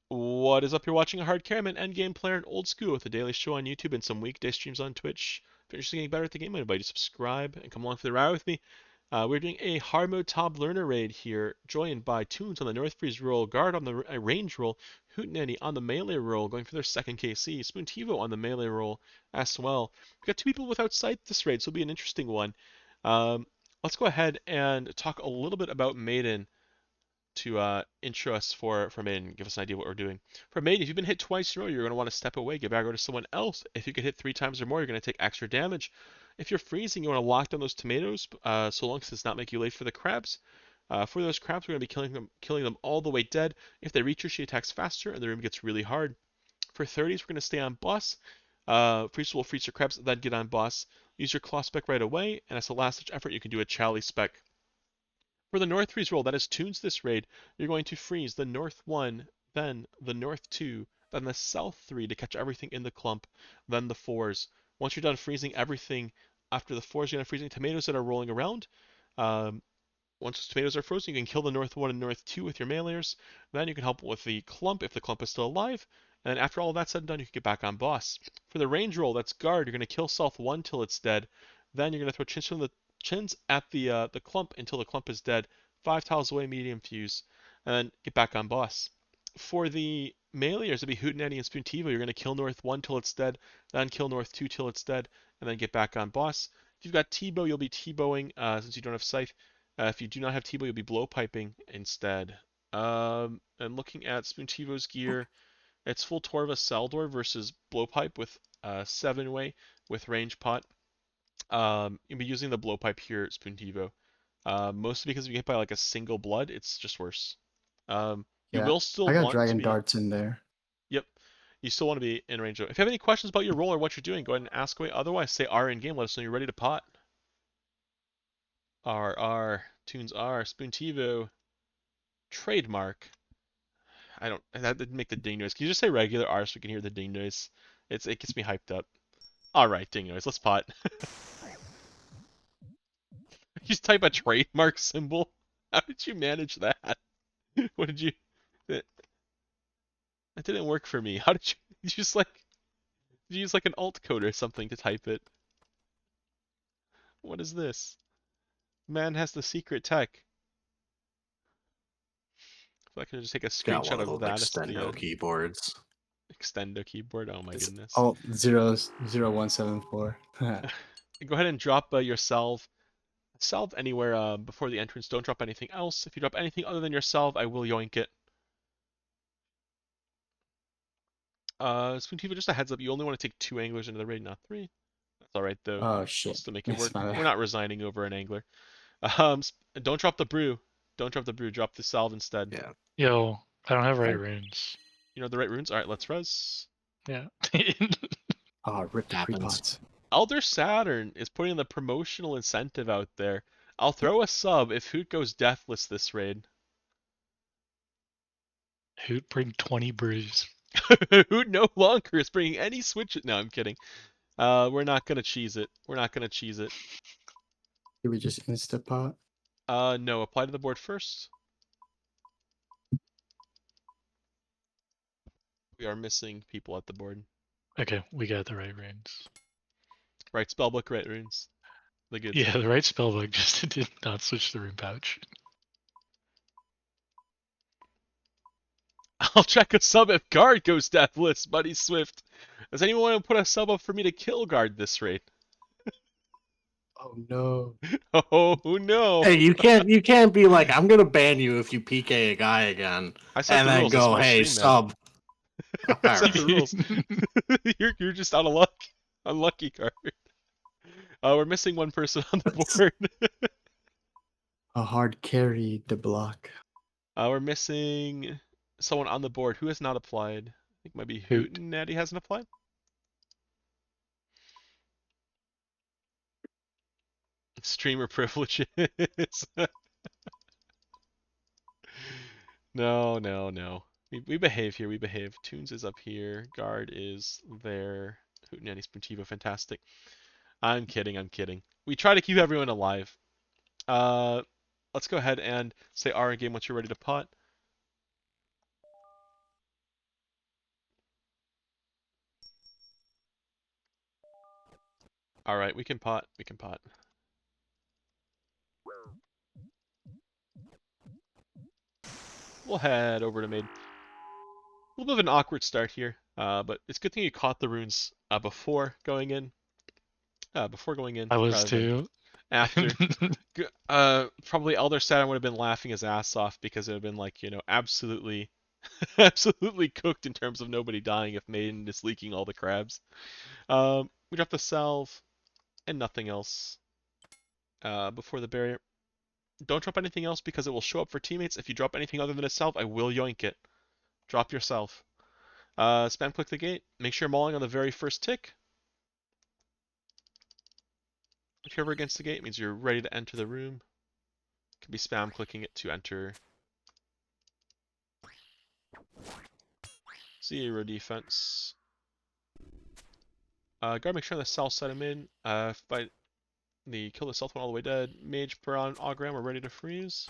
What is up? You're watching a hard Caraman endgame player and old school with a daily show on YouTube and some weekday streams on Twitch. If you're interested in getting better at the game, I invite you to subscribe and come along for the ride with me. We're doing a hard mode top learner raid here, joined by Toons on the North Freeze roll, Guard on the range roll, Hootenanny on the melee roll, going for their second KC, Spoon Tivo on the melee roll as well. We've got two people without sight this raid, so it'll be an interesting one. Um, let's go ahead and talk a little bit about Maiden to intro us for Maiden, give us an idea of what we're doing. For Maiden, if you've been hit twice in a row, you're going to want to step away, get back over to someone else. If you get hit 3 times or more, you're going to take extra damage. If you're freezing, you want to lock down those tomatoes, so long as it's not make you late for the crabs. For those crabs, we're going to be killing them all the way dead. If they reach her, she attacks faster, and the room gets really hard. For 30s, we're going to stay on boss. Freeze will freeze your crabs, then get on boss. Use your claw spec right away, and as a last ditch effort, you can do a Chally spec. For the North Freeze roll, that is Toons this raid, you're going to freeze the North 1, then the North 2, then the South 3 to catch everything in the clump, then the 4s. Once you're done freezing everything after the 4s, you're going to freeze any tomatoes that are rolling around. Once those tomatoes are frozen, you can kill the North 1 and North 2 with your meleeers. Then you can help with the clump if the clump is still alive. And then after all of that's said and done, you can get back on boss. For the range roll, that's Guard. You're going to kill South 1 till it's dead. Then you're going to throw chins at the clump until the clump is dead. 5 tiles away, medium fuse, and then get back on boss. For the meleeers, it'll be Hootenanny and Spoon Tivo. You're going to kill North 1 till it's dead, then kill North 2 till it's dead, and then get back on boss. If you've got T-Bow, you'll be T-Bowing since you don't have Scythe. If you do not have T-Bow, you'll be blowpiping instead. And looking at Spoon Tivo's gear, it's full Torva Saldor versus blowpipe with 7-way with range pot. You'll be using the blowpipe here at Spoon Tivo. Mostly because if you get hit by like a single blood, it's just worse. You Yeah, will still I got want to dragon be. darts in there. Yep. You still want to be in range of. If you have any questions about your role or what you're doing, go ahead and ask away. Otherwise, say R in game. Let us know you're ready to pot. R, Tunes R, Spoon Tivo, trademark. I don't. That didn't make the ding noise. Can you just say regular R so we can hear the ding noise? It gets me hyped up. All right, ding noise. Let's pot. You just type a trademark symbol. How did you manage that? What did you? That didn't work for me. How did you just like? Did you use like an alt code or something to type it? What is this? Man has the secret tech. If I can just take a Got screenshot one of of those that as the extendo keyboards. extendo keyboard. Oh my It's goodness. alt 00174. Go ahead and drop your salve. Salve anywhere before the entrance. Don't drop anything else. If you drop anything other than your salve, I will yoink it. Spoon Tifa, just a heads up, you only want to take 2 anglers into the raid, not 3. That's alright though. Oh We'll shit. still make it Yes, work. my We're bad. not resigning over an angler. Um, don't drop the brew. Don't drop the brew. Drop the salve instead. Yeah. Yo, I don't have right Okay. runes. You know the right runes? Alright, let's res. Yeah. Oh, rip the Happens. pre-pots. Elder Saturn is putting the promotional incentive out there. I'll throw a sub if Hoot goes deathless this raid. Hoot bring 20 brews. Hoot no longer is bringing any switch. No, I'm kidding. We're not gonna cheese it. We're not gonna cheese it. Did we just insta-pot? No, apply to the board first. We are missing people at the board. Okay, we got the right runes. Right spellbook, right runes. The good Yeah, stuff. the right spellbook just did not switch the rune pouch. I'll check a sub if guard goes deathless, Buddy Swift. Does anyone want to put a sub up for me to kill guard this raid? Oh no. Oh no! Hey, you can't be like, I'm gonna ban you if you PK a guy again, I set and the then rules. That's go, my hey, stream, man. sub. I set Alright. the rules. You're just out of luck. Unlucky card. We're missing one person on the board. A hard carry the block. We're missing someone on the board who has not applied. I think maybe Hoot. Hootenanny hasn't applied. Streamer privileges. No, no, no. We behave here. We behave. Toons is up here. Guard is there. Hootenanny Spoontivo, fantastic. I'm kidding. I'm kidding. We try to keep everyone alive. Let's go ahead and say R in game once you're ready to pot. Alright, we can pot. We can pot. We'll head over to mid. A little bit of an awkward start here, but it's a good thing you caught the runes before going in. Before going in, I was rather than too. after. Probably Elder Saturn would have been laughing his ass off because it would have been like, absolutely, absolutely cooked in terms of nobody dying if Maiden is leaking all the crabs. We drop the salve and nothing else before the barrier. Don't drop anything else because it will show up for teammates. If you drop anything other than a salve, I will yoink it. Drop yourself. Spam click the gate. Make sure mauling on the very first tick. If you're ever against the gate, it means you're ready to enter the room. Could be spam clicking it to enter. 0 defense. Gotta make sure on the south side of mid. Fight the kill the stealth one all the way dead. Mage Piran Augram, we're ready to freeze.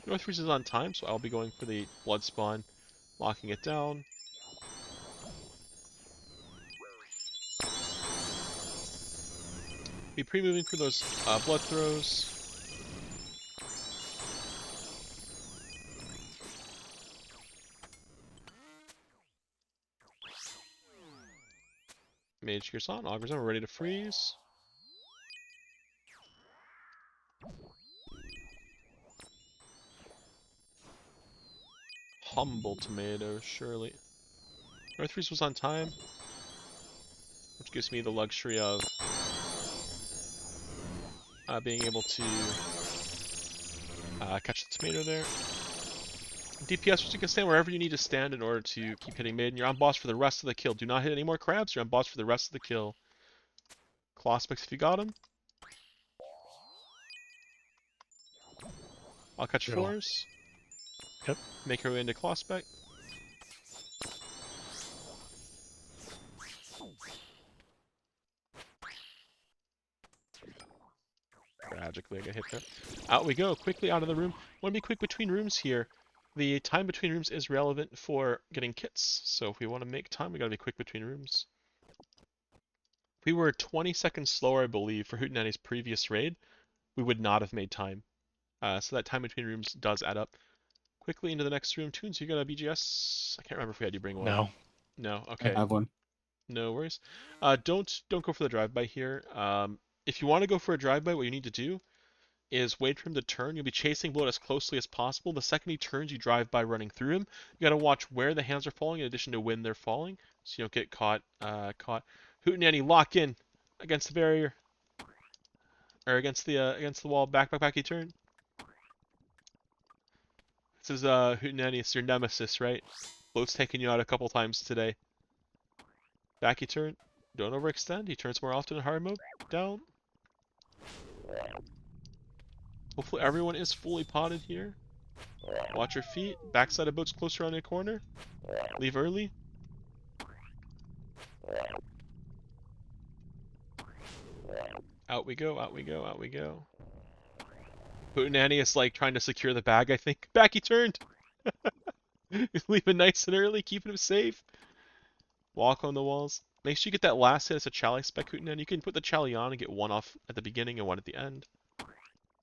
North freeze is on time, so I'll be going for the blood spawn, locking it down. Be pre-moving for those blood throws. Mage Gears on, Augers on, we're ready to freeze. Humble tomato, surely. North freeze was on time, which gives me the luxury of being able to catch the tomato there. DPS, you can stand wherever you need to stand in order to keep hitting mid, and you're on boss for the rest of the kill. Do not hit any more crabs, you're on boss for the rest of the kill. Claw specs if you got him. I'll catch Yeah. 4s. Yep. Make our way into claw spec. Tragically, I get hit there. Out we go, quickly out of the room. Want to be quick between rooms here. The time between rooms is relevant for getting kits, so if we want to make time, we gotta be quick between rooms. If we were 20 seconds slower, I believe, for Hootenanny's previous raid, we would not have made time. So that time between rooms does add up. Quickly into the next room. Tunes, you got a BGS? I can't remember if we had you bring one. No. No? I Okay. have one. No worries. Don't go for the drive-by here. If you want to go for a drive-by, what you need to do is wait for him to turn. You'll be chasing Blood as closely as possible. The second he turns, you drive by running through him. You gotta watch where the hands are falling in addition to when they're falling, so you don't get caught. Hootenanny, lock in against the barrier. Or against the wall. Back, you turn. This is Hootenanny, it's your nemesis, right? Bloat's taken you out a couple times today. Back you turn. Don't overextend. He turns more often in hard mode. Down. Hopefully everyone is fully potted here. Watch your feet. Backside of boat's closer on the corner. Leave early. Out we go, out we go, out we go. Hootenanny is like trying to secure the bag, I think. Back he turned! He's leaving nice and early, keeping him safe. Walk on the walls. Make sure you get that last hit as a Chally spec Hootenanny. You can put the Chally on and get one off at the beginning and one at the end.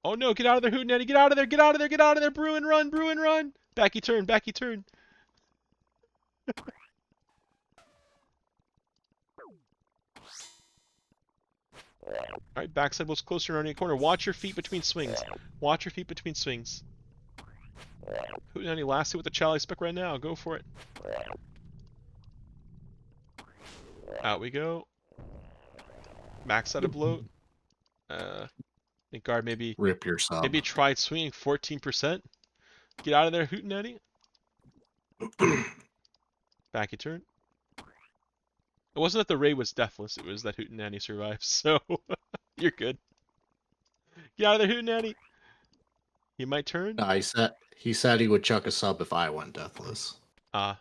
Oh no, get out of there, Hootenanny! Get out of there, get out of there, get out of there! Bruin run, Bruin run! Backy turn, backy turn. Alright, backside was closer around the corner. Watch your feet between swings. Watch your feet between swings. Hootenanny last hit with the Chally spec right now. Go for it. Out we go. Backside of bloat. I think guard maybe Rip your sub. tried swinging 14%. Get out of there, Hootenanny. Backy turn. It wasn't that the raid was deathless, it was that Hootenanny survived, so you're good. Get out of there, Hootenanny. He might turn. No, he said he would chuck a sub if I went deathless. Oh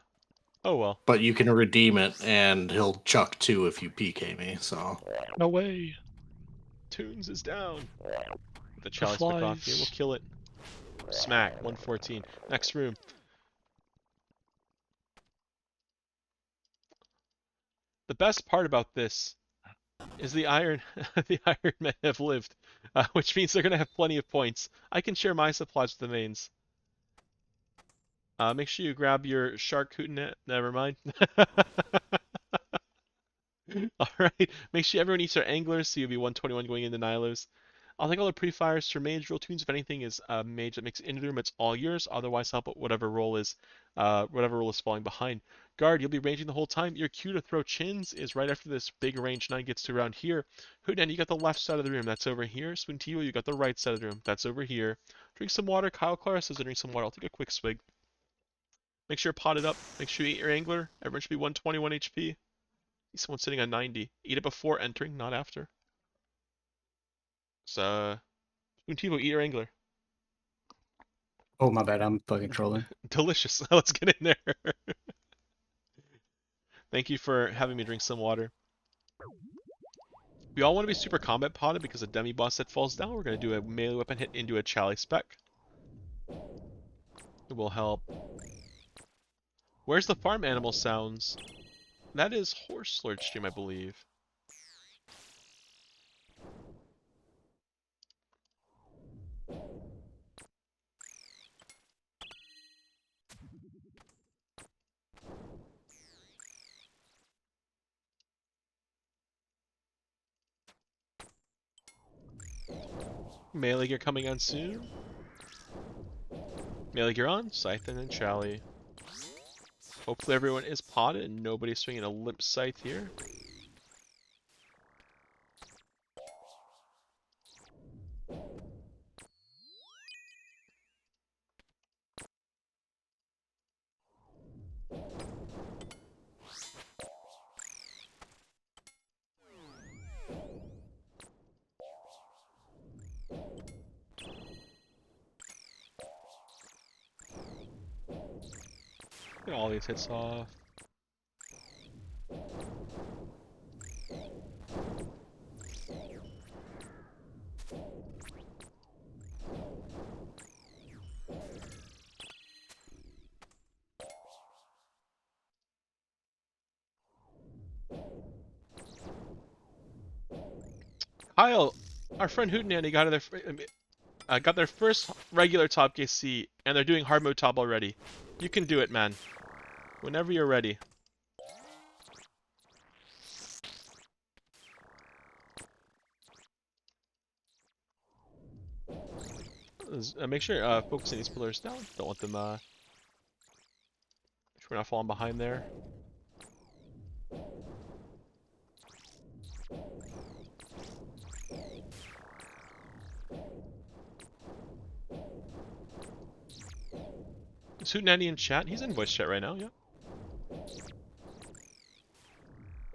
well. But you can redeem it, and he'll chuck 2 if you PK me. So No way. Tunes is down. The Chalice flies. pick off here. We'll kill it. Smack. 114. Next room. The best part about this is the Iron the Iron Men have lived, which means they're gonna have plenty of points. I can share my supplies with the mains. Make sure you grab your shark hootenanny. Never mind. All right. Make sure everyone eats their anglers, so you'll be 121 going into Nilos. I'll take all the pre-fires for mage drill tunes. If anything is mage that makes it into the room, it's all yours. Otherwise, help out whatever role is falling behind. Guard, you'll be ranging the whole time. Your cue to throw chins is right after this big range 9 gets to around here. Hootenanny, you got the left side of the room. That's over here. Swintivo, you got the right side of the room. That's over here. Drink some water. Kyle Clara says to drink some water. I'll take a quick swig. Make sure you're potted up. Make sure you eat your angler. Everyone should be 121 HP. Someone sitting on 90. Eat it before entering, not after. So, Spoontivo, eat your angler. Oh, my bad. I'm fucking trolling. Delicious. Let's get in there. Thank you for having me drink some water. We all want to be super combat potted because a demi boss that falls down. We're going to do a melee weapon hit into a Chally spec. It will help. Where's the farm animal sounds? That is Horse Lord stream, I believe. Melee gear coming on soon. Melee gear on, Scythe and then Chally. Hopefully everyone is potted and nobody's swinging a limp scythe here. Get all these hits off. Kyle, our friend Hootenanny got their first regular top KC, and they're doing hard mode top already. You can do it, man. Whenever you're ready. Make sure focusing these pillars down. Don't want them make sure we're not falling behind there. Is Hootenanny in chat? He's in voice chat right now, yeah.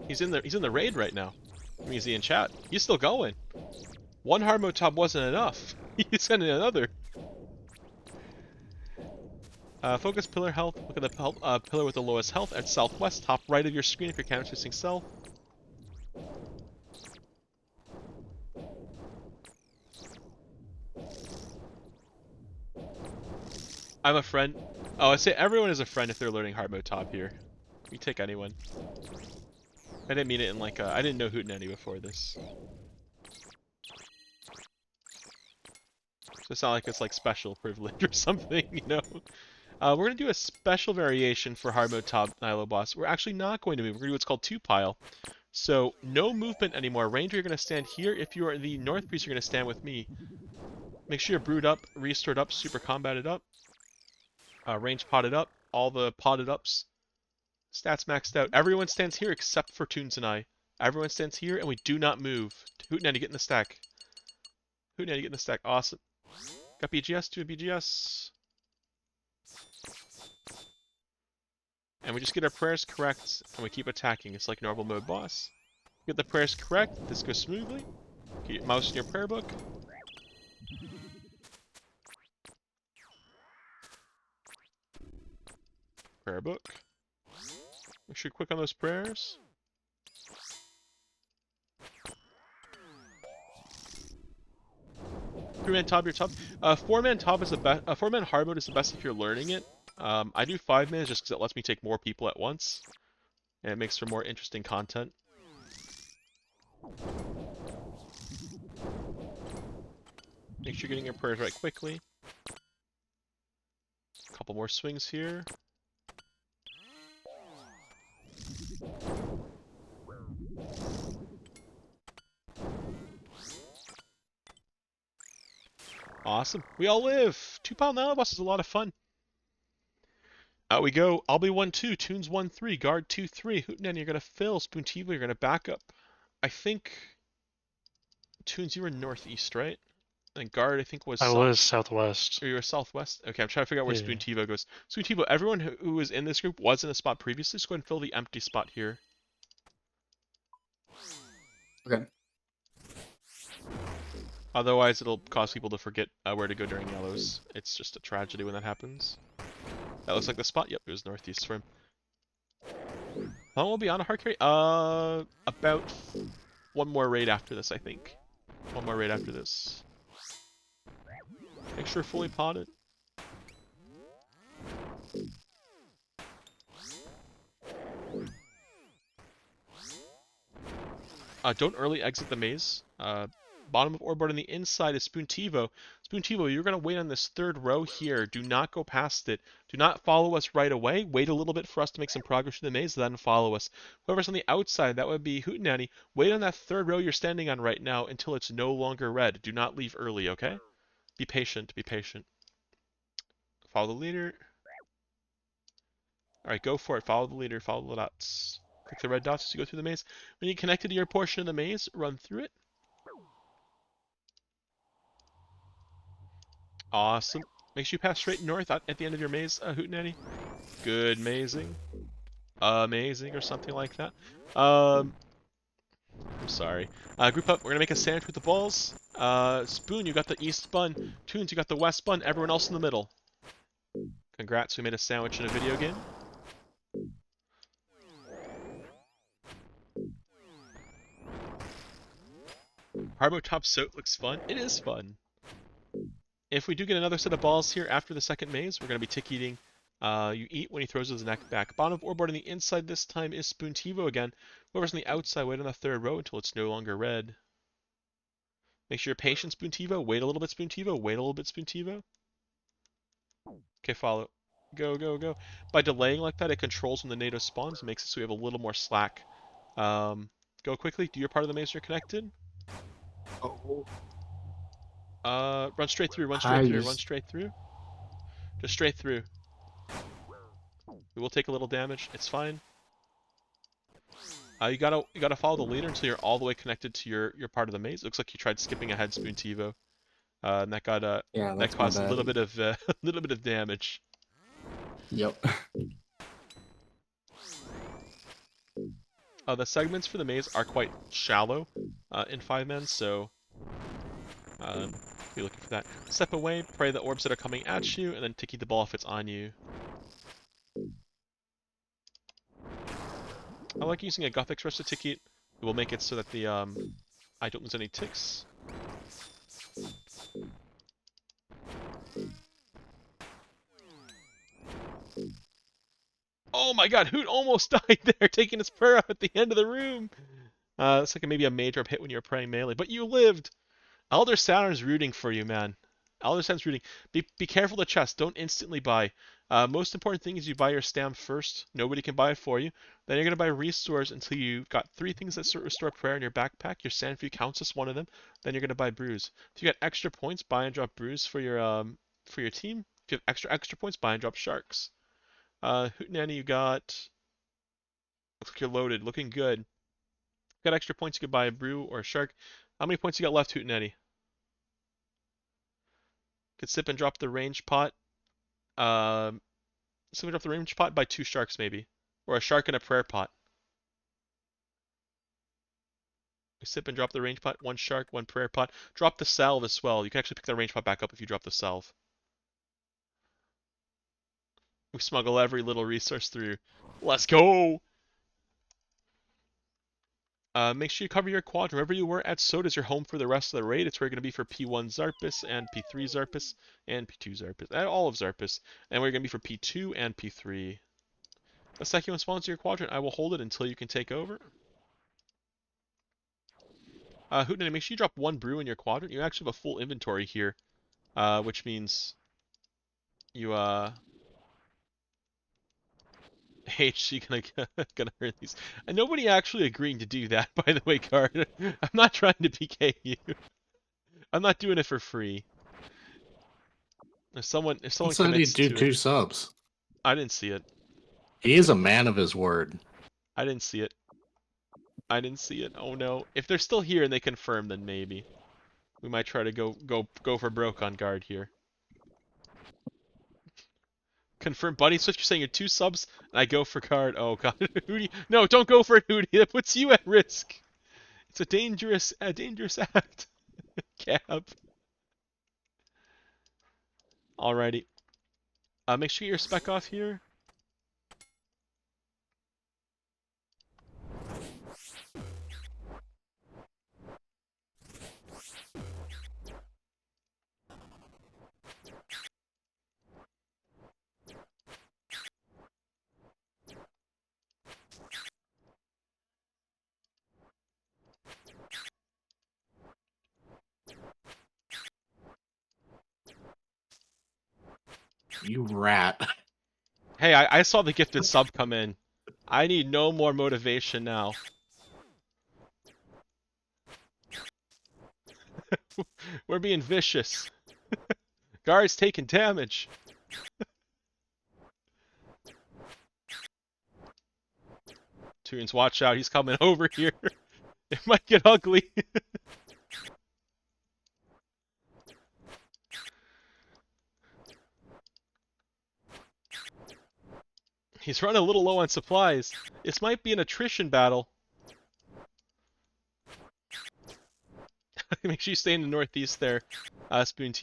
He's in the raid right now. I mean, is he in chat? He's still going. One hard mode top wasn't enough. He's sending another. Focus pillar health. Look at the pillar with the lowest health at southwest, top right of your screen if you're counter-chasing self. I'm a friend. Oh, I say everyone is a friend if they're learning hard mode top here. You take anyone. I didn't mean it in like I didn't know Hootenanny before this. So it's not like it's like special privilege or something, you know? We're going to do a special variation for hard mode top Nilo boss. We're actually not going to move. We're going to do what's called 2-pile. So no movement anymore. Ranger, you're going to stand here. If you are the North Priest, you're going to stand with me. Make sure you're brewed up, restored up, super combated up. Range potted up. All the potted ups. Stats maxed out. Everyone stands here except for Toons and I. Everyone stands here and we do not move. Hootenanny, get in the stack. Hootenanny, get in the stack. Awesome. Got BGS, do a BGS. And we just get our prayers correct and we keep attacking. It's like normal mode boss. Get the prayers correct, this goes smoothly. Get your mouse in your prayer book. Prayer book. Make sure you're quick on those prayers. Three-man top, your top. Four-man top is the best. Four-man hard mode is the best if you're learning it. I do 5 man just because it lets me take more people at once. and it makes for more interesting content. Make sure you're getting your prayers right quickly. A couple more swings here. Awesome. We all live! 2-pile Nile boss is a lot of fun. Out we go. I'll be 1-2. Tunes 1-3. Guard 2-3. Hootenanny, you're going to fill. Spoontivo, you're going to back up. I think... Tunes, you were northeast, right? And Guard, I think, was I south. was southwest. Or you were southwest? Okay, I'm trying to figure out where Yeah. Spoontivo goes. Spoontivo, everyone who was in this group was in a spot previously, so go ahead and fill the empty spot here. Okay. Otherwise, it'll cause people to forget where to go during yellows. It's just a tragedy when that happens. That looks like the spot. Yep, it was northeast for him. How long will be on a hard carry? About one more raid after this, I think. One more raid after this. Make sure fully potted. Don't early exit the maze. Bottom of orb board on the inside is Spoontivo. Spoontivo, you're going to wait on this third row here. Do not go past it. Do not follow us right away. Wait a little bit for us to make some progress in the maze, then follow us. Whoever's on the outside, that would be Hootenanny. Wait on that third row you're standing on right now until it's no longer red. Do not leave early, okay? Be patient, be patient. Follow the leader. Alright, go for it. Follow the leader, follow the dots. Click the red dots as you go through the maze. When you connected to your portion of the maze, run through it. Awesome. Make sure you pass straight north at the end of your maze, Hootenanny. Good, amazing. Amazing, or something like that. I'm sorry. Group up. We're gonna make a sandwich with the balls. Spoon, you got the east bun. Tunes, you got the west bun. Everyone else in the middle. Congrats, we made a sandwich in a video game. Harbo top soap looks fun. It is fun. If we do get another set of balls here after the second maze, we're going to be tick eating. You eat when he throws his neck back. Bottom of orb board on the inside this time is Spoontivo again. Whoever's on the outside, wait on the third row until it's no longer red. Make sure you're patient, Spoontivo. Wait a little bit, Spoontivo. Wait a little bit, Spoontivo. Okay, follow. Go, go, go. By delaying like that, it controls when the NATO spawns and makes it so we have a little more slack. Go quickly. Do your part of the maze you're connected. Oh. Run straight through, run straight through, run straight through. Just straight through. We will take a little damage. It's fine. You gotta follow the leader until you're all the way connected to your part of the maze. It looks like you tried skipping ahead, Spoontivo, and that got Yeah, that that's caused my a bad. little bit of a little bit of damage. Yep. The segments for the maze are quite shallow in 5-man, so be looking for that. Step away, pray the orbs that are coming at you, and then ticky the ball if it's on you. I like using a Gothic Rush to ticky it. It will make it so that the I don't lose any ticks. Oh my god, Hoot almost died there, taking his prayer up at the end of the room. It's like maybe a major hit when you're praying melee, but you lived. Elder Saturn's rooting for you, man. Elder Saturn's rooting. Be careful of the chest. Don't instantly buy. Most important thing is you buy your stam first. Nobody can buy it for you. Then you're gonna buy restores until you've got 3 things that restore prayer in your backpack. Your Sandview counts as one of them. Then you're gonna buy brews. If you got extra points, buy and drop brews for your team. If you have extra points, buy and drop sharks. Hootenanny, you got. Looks like you're loaded. Looking good. Got extra points, you could buy a brew or a shark. How many points you got left, Hootenanny? Could sip and drop the range pot. Sip and drop the range pot, buy 2 sharks maybe. Or a shark and a prayer pot. Sip and drop the range pot, 1 shark, 1 prayer pot. Drop the salve as well. You can actually pick the range pot back up if you drop the salve. We smuggle every little resource through. Let's go! Make sure you cover your quad. Wherever you were at Soda is your home for the rest of the raid. It's where you're going to be for P1 Zarpus and P3 Zarpus and P2 Zarpus. And all of Zarpus. And where you're going to be for P2 and P3. A second one spawns in your quadrant. I will hold it until you can take over. Hootenanny, make sure you drop 1 brew in your quadrant. You actually have a full inventory here, which means you HC gonna earn these. And nobody actually agreeing to do that, by the way, Card. I'm not trying to PK you. I'm not doing it for free. If someone He said commits he'd do to 2 it, subs. I didn't see it. He is a man of his word. I didn't see it. I didn't see it. Oh no. If they're still here and they confirm, then maybe we might try to go for broke on guard here. Confirm, Bunny Swift. You're saying you're 2 subs, and I go for card. Oh god, Hootie. No, don't go for it, Hootie. That puts you at risk. It's a dangerous act. Cab. Alrighty. Make sure you get your spec off here. You rat. Hey, I saw the gifted sub come in. I need no more motivation now. We're being vicious. Guard's taking damage. Toons, watch out. He's coming over here. It might get ugly. He's running a little low on supplies. This might be an attrition battle. Make sure you stay in the northeast there. Spoon.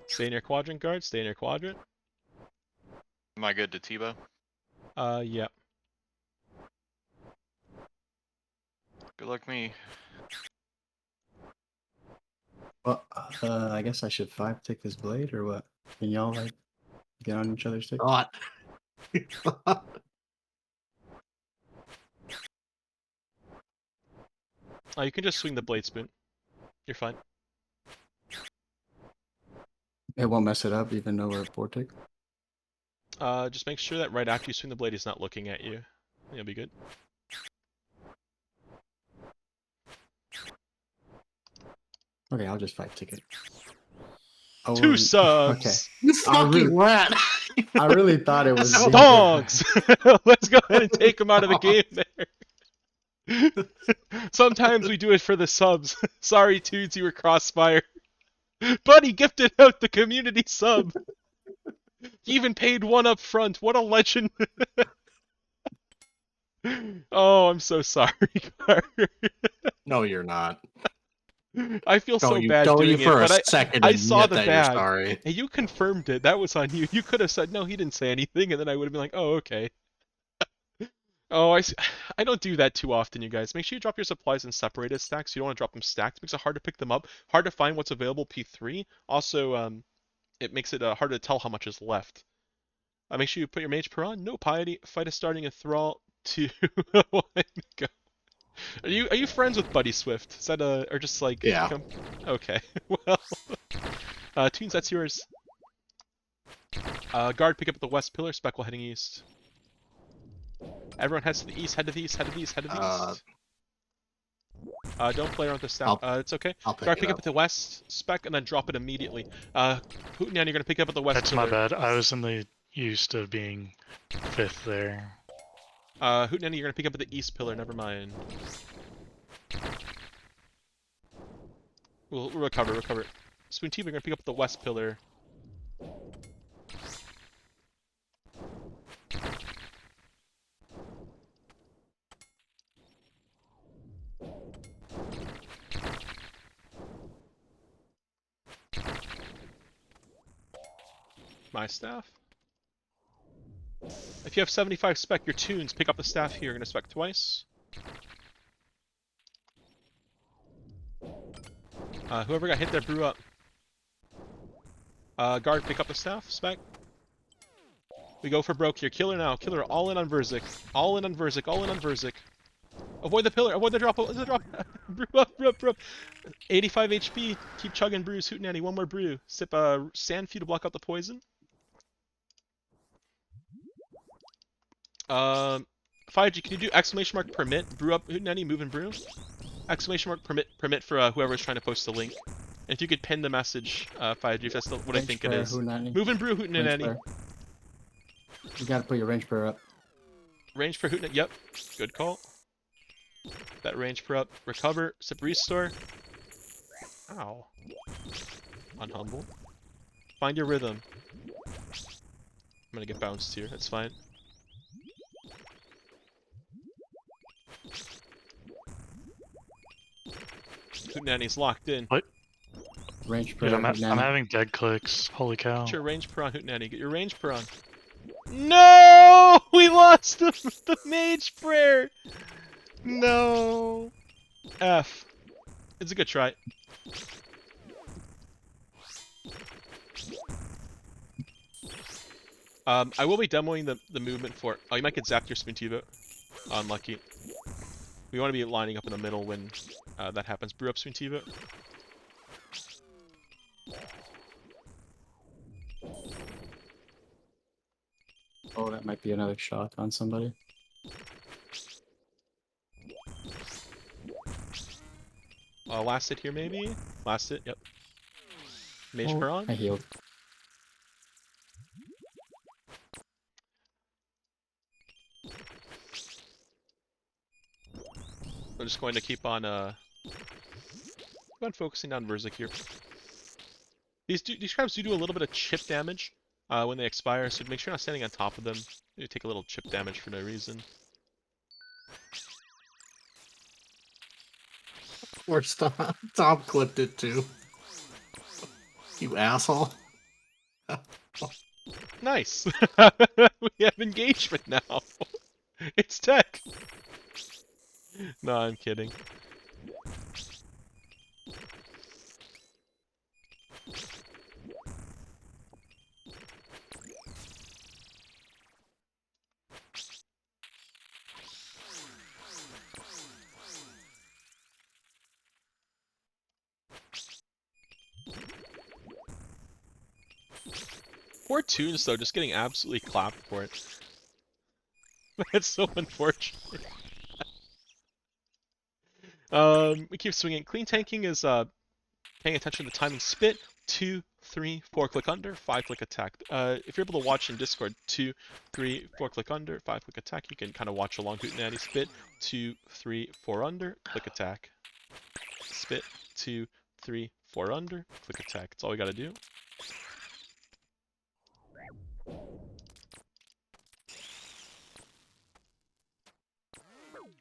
Stay in your quadrant, guard. Stay in your quadrant. Am I good to Tebow? Yeah. Good luck me. Well, I guess I should 5-tick this blade or what? Can y'all like get on each other's stick? Not. You can just swing the blade, Spoon. You're fine. It won't mess it up even though we're 4-tick. Just make sure that right after you swing the blade, he's not looking at you. You'll be good. Okay, I'll just 5-tick it. Oh, 2 okay. subs! You I fucking really- rat. I really thought it was zero. Dogs! Let's go ahead and take him out of the game there. Sometimes we do it for the subs. Sorry, Toots, you were crossfire. Buddy gifted out the community sub. He even paid 1 up front. What a legend. Oh, I'm so sorry, Carter. No, you're not. I feel so bad don't doing you for it, a but second I admit saw the that bag. you're sorry. Hey, you confirmed it. That was on you. You could have said, no, he didn't say anything, and then I would have been like, oh, okay. Oh, I don't do that too often, you guys. Make sure you drop your supplies in separated stacks. You don't want to drop them stacked. It makes it hard to pick them up. Hard to find what's available P3. Also, it makes it hard to tell how much is left. Make sure you put your mage per on. No piety. Fight is starting a thrall. 2, 1, go. Are you friends with Buddy Swift? Is that or just like Yeah. Okay. Well, Toons, that's yours. Guard, pick up the west pillar. Speckle heading east. Everyone heads to the east. Head to the east. Head to the east. Head to the east. Don't play around with the staff. It's okay. I'll pick Guard, it pick up up. at the west spec and then drop it immediately. Hootenanny, you're gonna pick up at the west. That's pillar. my bad. I was in the used to being 5th there. Hootenanny, you're gonna pick up at the east pillar. Never mind. We'll recover. Spoon T, we're gonna pick up at the west pillar. My staff. If you have 75 spec, your Toons, pick up the staff here. You're gonna spec twice. Whoever got hit there, brew up. Guard, pick up the staff. Spec. We go for broke here. Killer now. Killer all in on Verzik. All in on Verzik. All in on Verzik. Avoid the pillar. Avoid the drop. Avoid the drop. Brew up. Brew up. Brew up. 85 HP. Keep chugging brews. Hootenanny. One more brew. Sip sand few to block out the poison. 5G, can you do exclamation mark permit? Brew up Hootenanny. Move and brew. Exclamation mark permit for whoever's trying to post the link. And if you could pin the message, 5G, if that's what I think it is. Move and brew Hootenanny. You gotta put your range prayer up. Range for Hootenanny. Yep. Good call. That range per up. Recover. Sip restore. Ow. Unhumble. Find your rhythm. I'm gonna get bounced here. That's fine. Hootenanny's locked in. What? Range Dude, prayer. I'm Hootenanny. having dead clicks. Holy cow. Get your range per on Hootenanny. Get your range per on. No! We lost the mage prayer! No! F. It's a good try. I will be demoing the movement for... Oh, you might get zapped your Spoon Tivo. Unlucky. We want to be lining up in the middle when that happens. Brew up Spoon Tivo. Oh, that might be another shot on somebody. Last hit here maybe? Last hit, yep. Mage Oh, per on. I healed. I'm just going to keep on focusing on Verzik here. These crabs do a little bit of chip damage when they expire, so make sure you're not standing on top of them. You take a little chip damage for no reason. Or Tom clipped it too. You asshole. Nice! We have engagement now! It's tech! No, I'm kidding. Poor Toons, though, just getting absolutely clapped for it. That's so unfortunate. We keep swinging. Clean tanking is paying attention to the timing. Spit, 2, 3, 4 click under, 5 click attack. If you're able to watch in Discord, 2, 3, 4 click under, 5 click attack, you can kind of watch along Hootenanny. Spit, 2, 3, 4 under, click attack. Spit, 2, 3, 4 under, click attack. That's all we gotta do.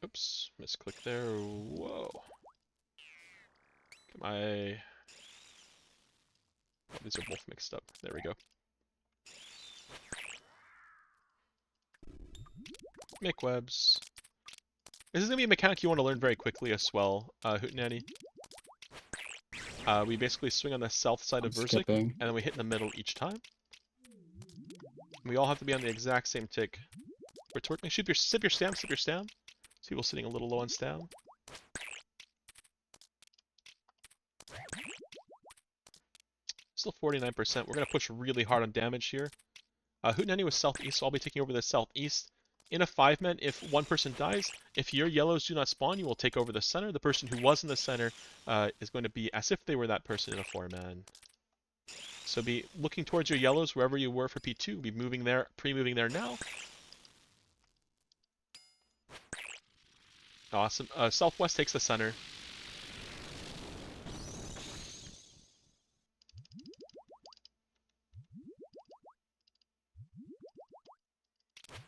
Oops, misclick there. Whoa. Get my... Oh, these are both mixed up. There we go. Make webs. This is going to be a mechanic you want to learn very quickly as well, Hootenanny. We basically swing on the south side of Verzik, and then we hit in the middle each time. We all have to be on the exact same tick. Retorting. Sip your stam, sip your stam. People sitting a little low on stam. Still 49%. We're going to push really hard on damage here. Hootenanny was southeast, so I'll be taking over the southeast. In a 5-man, if one person dies, if your yellows do not spawn, you will take over the center. The person who was in the center is going to be as if they were that person in a 4-man. So be looking towards your yellows wherever you were for P2. Be moving there, pre-moving there now. Awesome. Southwest takes the center.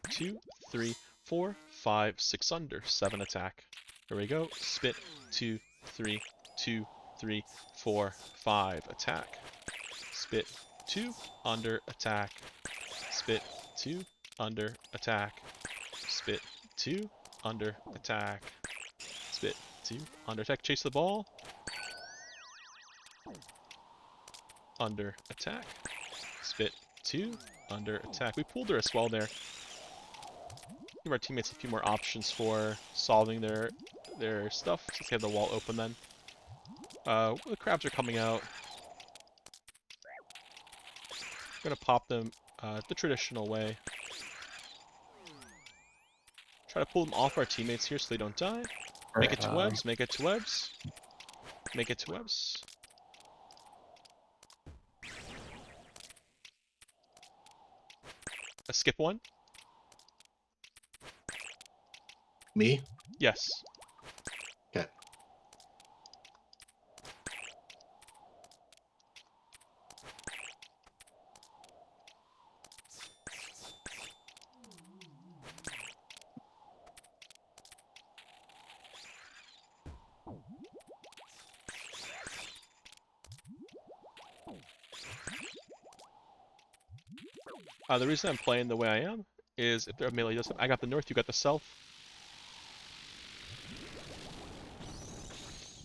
Two, 3, 4, 5, 6 under, 7 attack. Here we go. Spit, 2, 3, 2, 3, 4, 5 attack. Spit, 2, under, attack. Spit, 2, under, attack. Spit, 2, under, attack. Spit, 2, under, attack. Chase the ball. Under attack. Spit 2. Under attack. We pulled her as well there. Give our teammates a few more options for solving their stuff, since they have the wall open then. The crabs are coming out. We're gonna pop them the traditional way. Try to pull them off our teammates here so they don't die. Make it to webs, make it to webs. Make it to webs. Skip one. Me? Yes. Okay. The reason I'm playing the way I am is if they're melee doesn't, I got the north, you got the south.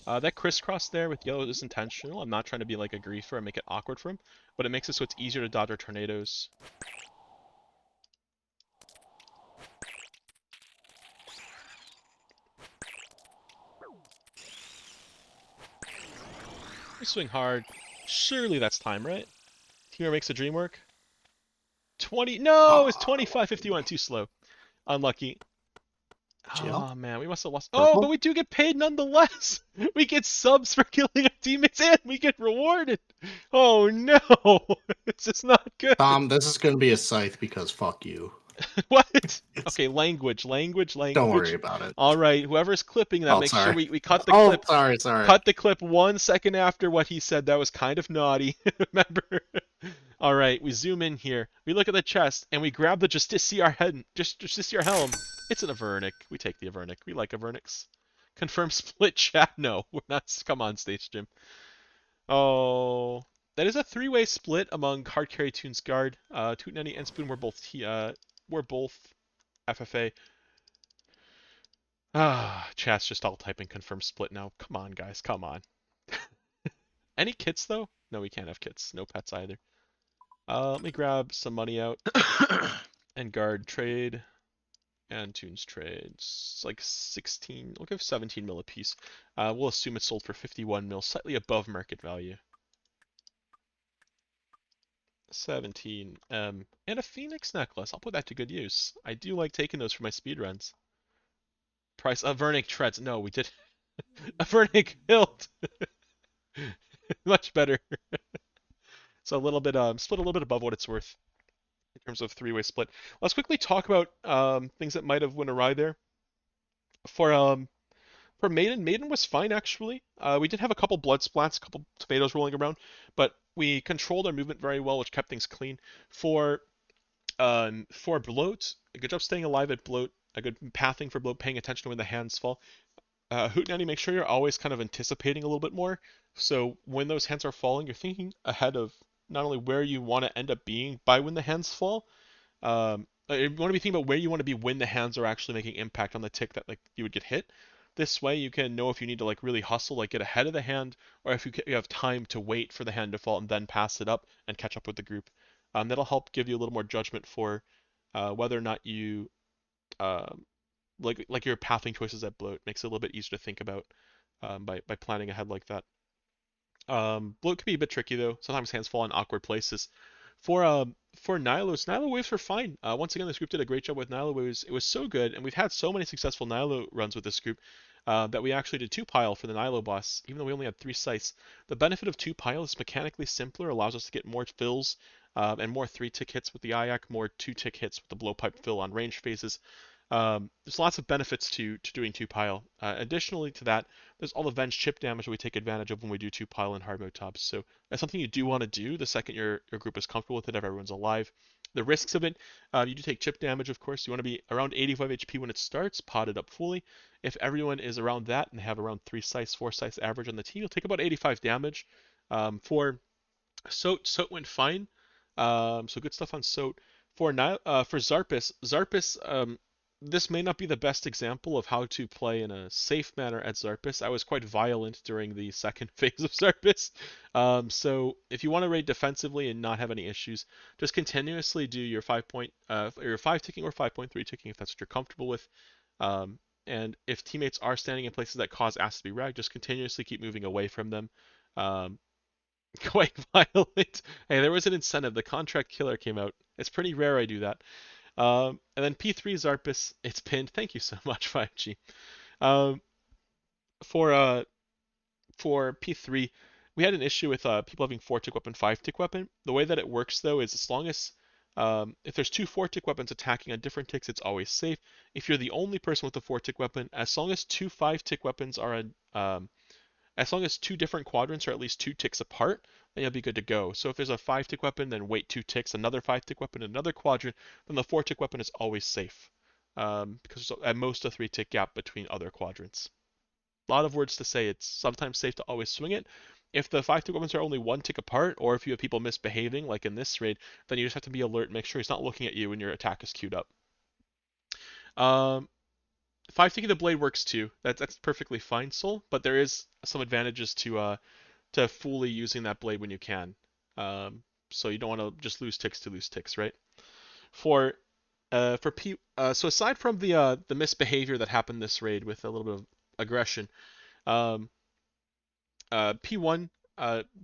That crisscross there with yellow is intentional. I'm not trying to be like a griefer and make it awkward for him, but it makes it so it's easier to dodge our tornadoes. We swing hard. Surely that's time, right? Teamer makes the dream work. 20. No, it's 25-51. Too slow. Unlucky. Jail? Oh man, we must have lost. Purple? Oh, but we do get paid nonetheless. We get subs for killing our teammates and we get rewarded. Oh no, this is not good. Tom, this is going to be a scythe because fuck you. What? It's- Okay, language. Don't worry about it. All right, whoever's clipping that, Oh, make sorry. sure we cut the Oh, clip. sorry. Cut the clip 1 second after what he said. That was kind of naughty. Remember? All right, we zoom in here. We look at the chest and we grab the Justiciar head, Justiciar helm. It's an Avernic. We take the Avernic. We like Avernics. Confirm split chat. No, we're not. Come on, Stage Gym. Oh, that is a 3-way split among hard carry Toon's guard. Tootinetty and Spoon were both FFA. Chat's just all typing confirm split now. Come on, guys. Come on. Any kits though? No, we can't have kits. No pets either. Let me grab some money out and guard trade and Tunes trades. It's like 16. We'll give 17 mil a piece. We'll assume it's sold for 51 mil, slightly above market value. 17. And a Phoenix necklace. I'll put that to good use. I do like taking those for my speed runs. Price Avernic treads. No, we did. Avernic hilt. Much better. So a little bit split a little bit above what it's worth in terms of 3-way split. Let's quickly talk about things that might have went awry there. For Maiden was fine actually. We did have a couple blood splats, a couple tomatoes rolling around, but we controlled our movement very well, which kept things clean. For bloat, a good job staying alive at bloat, a good pathing for bloat, paying attention to when the hands fall. Hootenanny, make sure you're always kind of anticipating a little bit more. So when those hands are falling, you're thinking ahead of not only where you want to end up being by when the hands fall, you want to be thinking about where you want to be when the hands are actually making impact on the tick that like you would get hit. This way you can know if you need to like really hustle, like get ahead of the hand, or if you have time to wait for the hand to fall and then pass it up and catch up with the group. That'll help give you a little more judgment for whether or not you like your pathing choices at bloat. Makes it a little bit easier to think about by planning ahead like that. Bloat can be a bit tricky though. Sometimes hands fall in awkward places. For Nihilo waves were fine. Once again, this group did a great job with Nihilo waves. It was so good, and we've had so many successful Nihilo runs with this group that we actually did 2-pile for the Nihilo boss, even though we only had 3 sites. The benefit of 2-pile is mechanically simpler, allows us to get more fills and more 3-tick hits with the IAC, more 2-tick hits with the blowpipe fill on range phases. There's lots of benefits to doing 2-pile. Additionally to that, there's all the venge chip damage that we take advantage of when we do 2-pile in hard mode tops. So that's something you do want to do the second your group is comfortable with it, if everyone's alive. The risks of it, you do take chip damage, of course. You want to be around 85 HP when it starts, potted up fully. If everyone is around that and they have around 3 sites, 4 sites average on the team, you'll take about 85 damage. For Soat went fine. So good stuff on Soat. For Zarpus, this may not be the best example of how to play in a safe manner at Zarpus. I was quite violent during the second phase of Zarpus. So if you want to raid defensively and not have any issues, just continuously do your 5 ticking or 5.3 ticking if that's what you're comfortable with. And if teammates are standing in places that cause ass to be ragged, just continuously keep moving away from them. Quite violent. Hey, there was an incentive. The contract killer came out. It's pretty rare I do that. And then P3 Zarpus, it's pinned. Thank you so much, 5G. Um, for P3, we had an issue with people having 4-tick weapon, 5-tick weapon. The way that it works though is as long as if there's two 4-tick weapons attacking on different ticks, it's always safe. If you're the only person with a 4-tick weapon, as long as two 5-tick weapons are as long as two different quadrants are at least 2 ticks apart, then you'll be good to go. So if there's a 5-tick weapon, then wait 2 ticks, another 5-tick weapon, another quadrant, then the 4-tick weapon is always safe. Because there's at most a 3-tick gap between other quadrants. A lot of words to say, it's sometimes safe to always swing it. If the 5-tick weapons are only 1 tick apart, or if you have people misbehaving, like in this raid, then you just have to be alert, make sure he's not looking at you when your attack is queued up. 5-ticking the blade works too. That's perfectly fine, Soul. But there is some advantages to fully using that blade when you can. So you don't want to just lose ticks, right? So aside from the misbehavior that happened this raid with a little bit of aggression, P1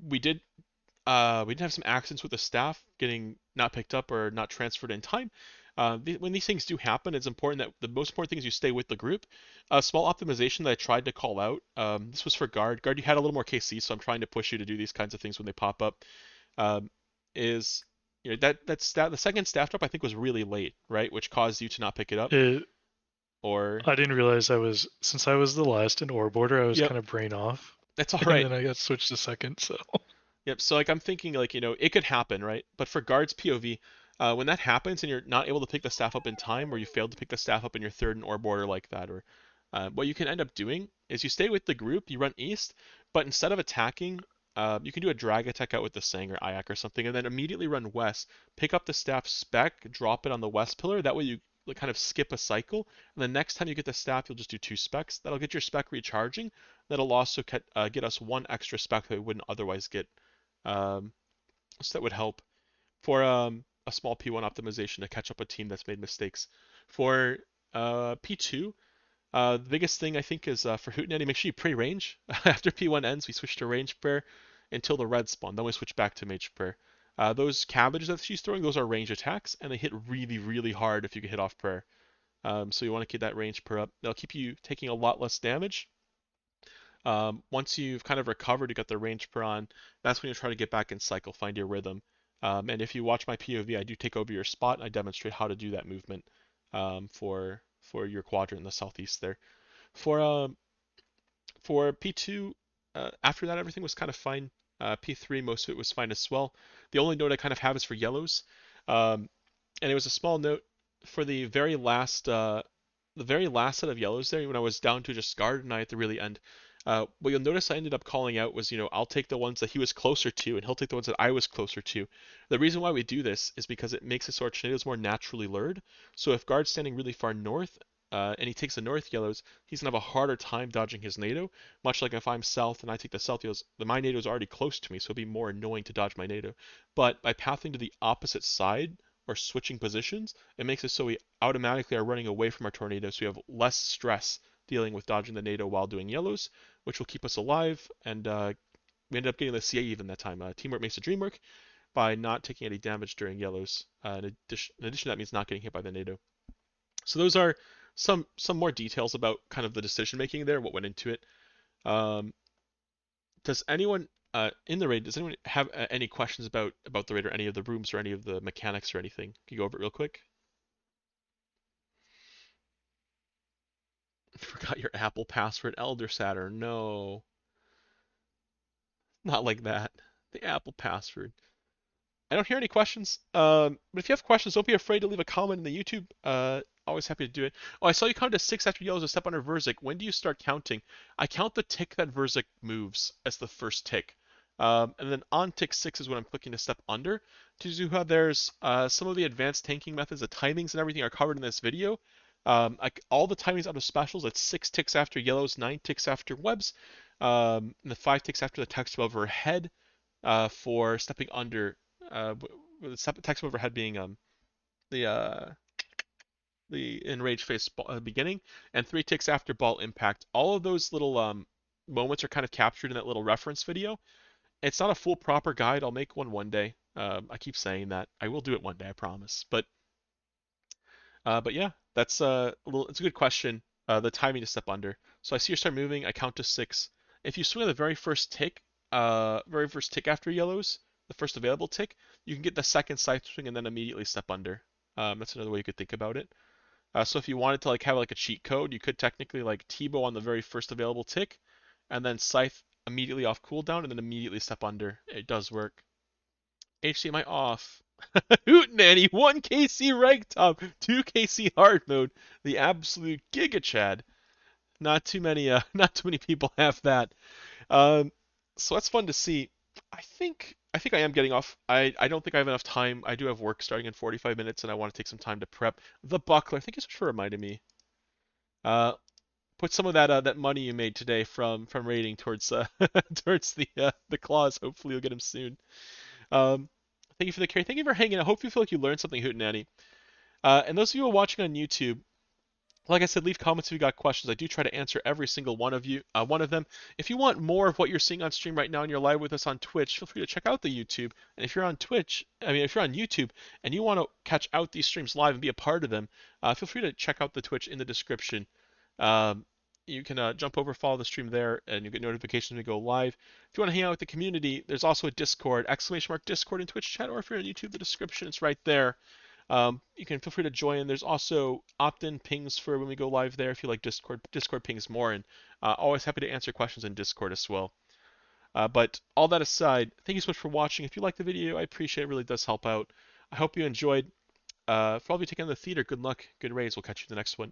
we did have some accidents with the staff getting not picked up or not transferred in time. When these things do happen, it's important that the most important thing is you stay with the group. A small optimization that I tried to call out. This was for guard. Guard, you had a little more KC, so I'm trying to push you to do these kinds of things when they pop up. Is the second staff drop I think was really late, right? Which caused you to not pick it up. I didn't realize since I was the last in ore border, I was kind of brain off. That's all right. And then I got switched to second, so. Yep. So I'm thinking it could happen, right? But for guards POV, when that happens and you're not able to pick the staff up in time, or you failed to pick the staff up in your third and ore border like that, or what you can end up doing is you stay with the group, you run east, but instead of attacking, you can do a drag attack out with the Sang or Ayak or something, and then immediately run west, pick up the staff spec, drop it on the west pillar. That way you kind of skip a cycle, and the next time you get the staff, you'll just do 2 specs. That'll get your spec recharging. That'll also get us 1 extra spec that we wouldn't otherwise get. So that would help for a small P1 optimization to catch up a team that's made mistakes. For P2, the biggest thing I think is for Hootenanny, make sure you pray range. After P1 ends, we switch to range prayer until the red spawn. Then we switch back to mage prayer. Those cabbages that she's throwing, those are range attacks, and they hit really, really hard if you can hit off prayer. So you want to keep that range prayer up. They'll keep you taking a lot less damage. Once you've kind of recovered, you got the range prayer on, that's when you try to get back in cycle, find your rhythm. And if you watch my POV, I do take over your spot, and I demonstrate how to do that movement for your quadrant in the southeast there. For P2, after that, everything was kind of fine. P3, most of it was fine as well. The only note I kind of have is for yellows, and it was a small note for the very last set of yellows there when I was down to just guard and I at the really end. What you'll notice I ended up calling out was, I'll take the ones that he was closer to, and he'll take the ones that I was closer to. The reason why we do this is because it makes it so our tornadoes more naturally lured. So if guard's standing really far north, and he takes the north yellows, he's gonna have a harder time dodging his NATO. Much like if I'm south and I take the south yellows, my NATO is already close to me, so it'll be more annoying to dodge my NATO. But by pathing to the opposite side or switching positions, it makes it so we automatically are running away from our tornado, so we have less stress dealing with dodging the NATO while doing yellows, which will keep us alive. And we ended up getting the CA even that time. Teamwork makes the dream work by not taking any damage during yellows. In addition, that means not getting hit by the NATO. So those are some more details about kind of the decision making there, what went into it. Does anyone in the raid, does anyone have any questions about the raid or any of the rooms or any of the mechanics or anything? Can you go over it real quick? Forgot your Apple password, Elder Saturn. No. Not like that. The Apple password. I don't hear any questions. But if you have questions, don't be afraid to leave a comment in the YouTube. Always happy to do it. Oh, I saw you counted to 6 after yellows a step under Verzik. When do you start counting? I count the tick that Verzik moves as the first tick. And then on tick 6 is when I'm clicking to step under. To do how there's some of the advanced tanking methods, the timings and everything are covered in this video. Like all the timings out of specials, it's 6 ticks after yellows, 9 ticks after webs, and the 5 ticks after the text overhead for stepping under. With the text overhead being the uh, the enraged face beginning, and 3 ticks after ball impact. All of those little moments are kind of captured in that little reference video. It's not a full proper guide. I'll make one day. I keep saying that. I will do it one day, I promise. But yeah, that's it's a good question. The timing to step under. So I see you start moving. I count to 6. If you swing at the very first tick after yellows, the first available tick, you can get the second scythe swing and then immediately step under. That's another way you could think about it. So if you wanted to like have like a cheat code, you could technically like T-bow on the very first available tick, and then scythe immediately off cooldown, and then immediately step under. It does work. HDMI off. Hootenanny, 1 KC rank top, 2 KC hard mode, the absolute Giga Chad. Not too many people have that. So that's fun to see. I think I am getting off. I don't think I have enough time. I do have work starting in 45 minutes, and I want to take some time to prep the buckler. Thank you so much for reminding me. Put some of that money you made today from raiding towards towards the claws. Hopefully you'll get him soon. Thank you for the carry. Thank you for hanging out. I hope you feel like you learned something, Hootenanny. And those of you who are watching on YouTube, like I said, leave comments if you got questions. I do try to answer every single one of them. If you want more of what you're seeing on stream right now and you're live with us on Twitch, feel free to check out the YouTube. And if you're on YouTube and you want to catch out these streams live and be a part of them, feel free to check out the Twitch in the description. You can jump over, follow the stream there, and you'll get notifications when we go live. If you want to hang out with the community, there's also a Discord, !Discord in Twitch chat, or if you're on YouTube, the description is right there. You can feel free to join. There's also opt-in pings for when we go live there if you like Discord pings more, and always happy to answer questions in Discord as well. But all that aside, thank you so much for watching. If you liked the video, I appreciate it. It really does help out. I hope you enjoyed. For all of you taking on the theater, good luck, good raids. We'll catch you in the next one.